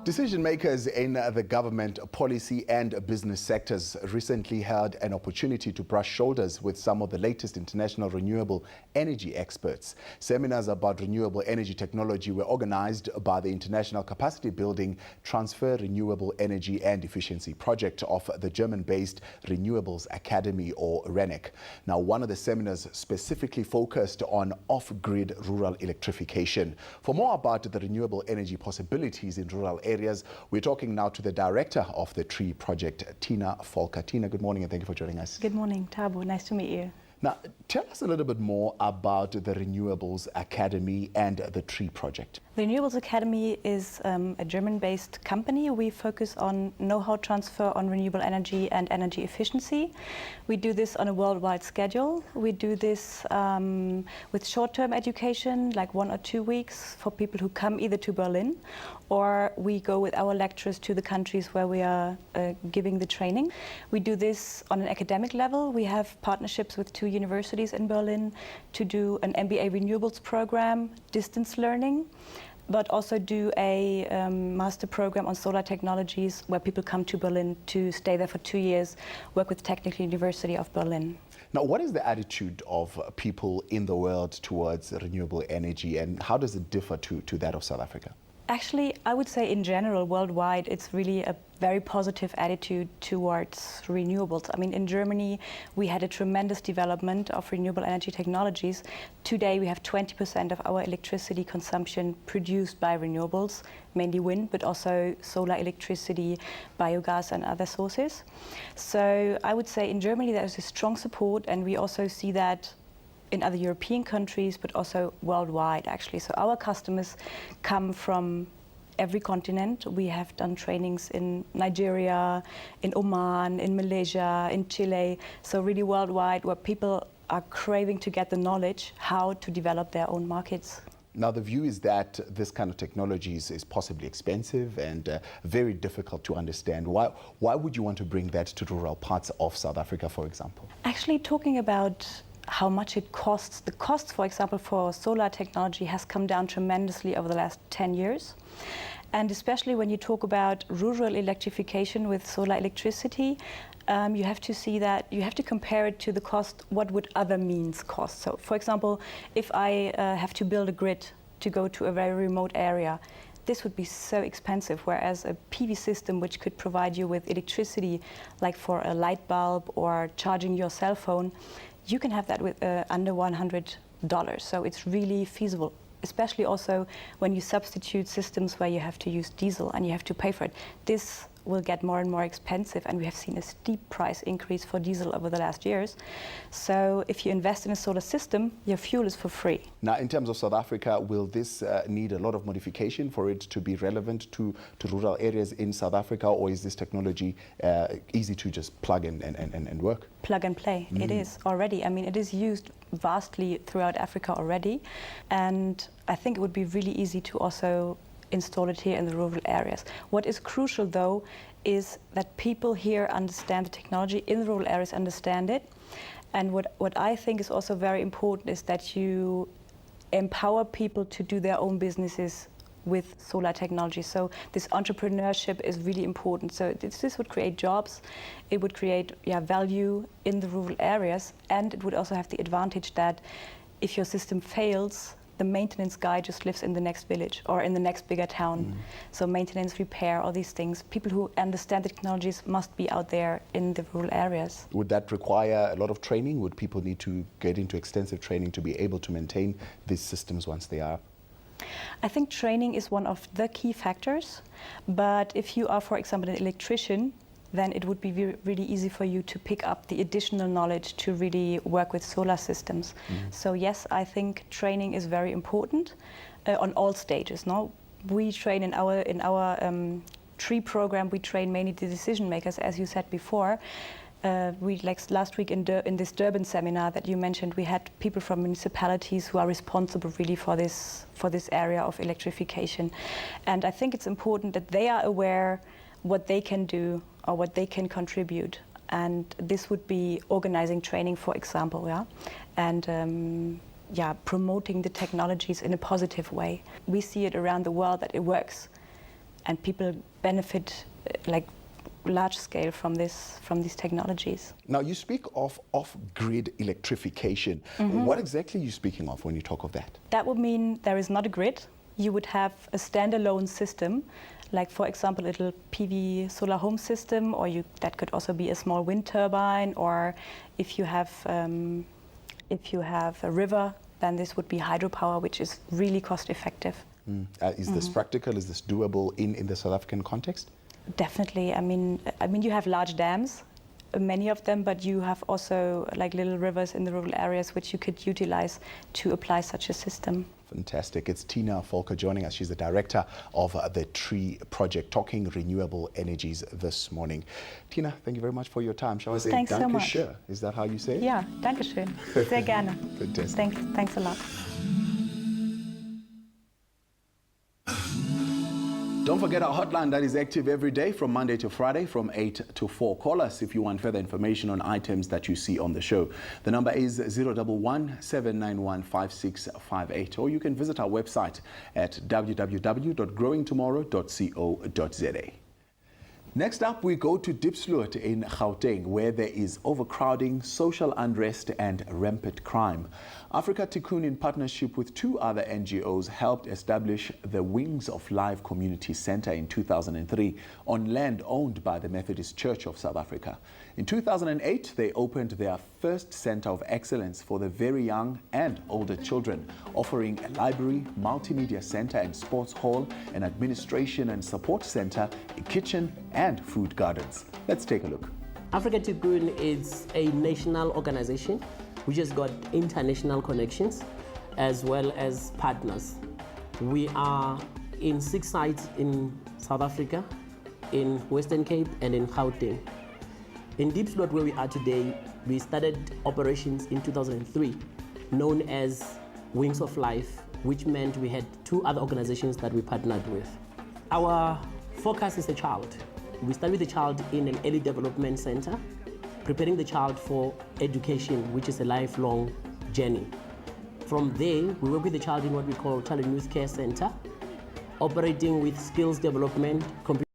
Decision makers in the government, policy and business sectors recently had an opportunity to brush shoulders with some of the latest international renewable energy experts. Seminars about renewable energy technology were organized by the International Capacity Building Transfer Renewable Energy and Efficiency Project of the German-based Renewables Academy, or RENAC. Now, one of the seminars specifically focused on off-grid rural electrification. For more about the renewable energy possibilities in rural areas, we're talking now to the director of the TREE project, Tina Völker. Tina, good morning and thank you for joining us. Good morning, Tabo. Nice to meet you. Now, tell us a little bit more about the Renewables Academy and the TREE project. The Renewables Academy is a German-based company. We focus on know-how transfer on renewable energy and energy efficiency. We do this on a worldwide schedule. We do this with short-term education, like 1 or 2 weeks for people who come either to Berlin, or we go with our lecturers to the countries where we are giving the training. We do this on an academic level. We have partnerships with 2 universities in Berlin to do an MBA Renewables program, distance learning, but also do a master program on solar technologies where people come to Berlin to stay there for 2 years, work with Technical University of Berlin. Now, what is the attitude of people in the world towards renewable energy, and how does it differ to that of South Africa? Actually, I would say in general, worldwide, it's really a very positive attitude towards renewables. I mean, in Germany, we had a tremendous development of renewable energy technologies. Today, we have 20% of our electricity consumption produced by renewables, mainly wind, but also solar electricity, biogas, and other sources. So I would say in Germany, there's a strong support, and we also see that in other European countries, but also worldwide, actually. So our customers come from every continent. We have done trainings in Nigeria, in Oman, in Malaysia, in Chile, so really worldwide, where people are craving to get the knowledge how to develop their own markets. Now, the view is that this kind of technology is possibly expensive and very difficult to understand. Why would you want to bring that to rural parts of South Africa, for example? Actually, talking about how much it costs. The cost, for example, for solar technology has come down tremendously over the last 10 years. And especially when you talk about rural electrification with solar electricity, you have to see that, you have to compare it to the cost, what would other means cost. So, for example, if I have to build a grid to go to a very remote area, this would be so expensive, whereas a PV system which could provide you with electricity, like for a light bulb or charging your cell phone, you can have that with under $100. So it's really feasible, especially also when you substitute systems where you have to use diesel and you have to pay for it. This will get more and more expensive, and we have seen a steep price increase for diesel over the last years. So if you invest in a solar system, your fuel is for free. Now, in terms of South Africa, will this need a lot of modification for it to be relevant to rural areas in South Africa, or is this technology easy to just plug and work? Plug and play. It is already. I mean, it is used vastly throughout Africa already, and I think it would be really easy to also install it here in the rural areas. What is crucial, though, is that people here understand the technology, in the rural areas understand it. And what I think is also very important is that you empower people to do their own businesses with solar technology. So this entrepreneurship is really important. So this would create jobs, it would create value in the rural areas, and it would also have the advantage that if your system fails, the maintenance guy just lives in the next village or in the next bigger town. So maintenance, repair, all these things. People who understand the technologies must be out there in the rural areas. Would that require a lot of training? Would people need to get into extensive training to be able to maintain these systems once they are? I think training is one of the key factors. But if you are, for example, an electrician, then it would be really easy for you to pick up the additional knowledge to really work with solar systems. So yes, I think training is very important on all stages. No, we train in our TREE program. We train mainly the decision makers, as you said before. We, like last week in this Durban seminar that you mentioned, we had people from municipalities who are responsible really for this area of electrification, and I think it's important that they are aware what they can do or what they can contribute, and this would be organizing training, for example, and promoting the technologies in a positive way. We see it around the world that it works. and people benefit like large scale from these technologies. Now, you speak of off-grid electrification. What exactly are you speaking of when you talk of that? That would mean there is not a grid. You would have a standalone system, like for example, a little PV solar home system, or that could also be a small wind turbine, or if you have a river, then this would be hydropower, which is really cost effective. Is this practical? Is this doable in the South African context? Definitely. I mean, you have large dams, many of them, but you have also like little rivers in the rural areas which you could utilize to apply such a system. Fantastic. It's Tina Völker joining us. She's the director of the TREE project, talking renewable energies this morning. Tina, thank you very much for your time. Shall I say Thanks so much. Dankeschön? Is that how you say it? Yeah, danke schön. Sehr gerne. Fantastic. Thanks a lot. Don't forget our hotline that is active every day from Monday to Friday from 8 to 4. Call us if you want further information on items that you see on the show. The number is 011 791 5658, or you can visit our website at www.growingtomorrow.co.za. Next up, we go to Diepsloot in Gauteng, where there is overcrowding, social unrest and rampant crime. Africa Tikkun, in partnership with 2 other NGOs, helped establish the Wings of Life Community Center in 2003 on land owned by the Methodist Church of South Africa. In 2008, they opened their first center of excellence for the very young and older children, offering a library, multimedia center and sports hall, an administration and support center, a kitchen and food gardens. Let's take a look. Africa Tikkun is a national organization which has got international connections as well as partners. We are in 6 sites in South Africa, in Western Cape and in Gauteng. In Diepsloot, where we are today, we started operations in 2003, known as Wings of Life, which meant we had 2 other organizations that we partnered with. Our focus is the child. We start with the child in an early development center, preparing the child for education, which is a lifelong journey. From there, we work with the child in what we call Child and Youth Care Center, operating with skills development,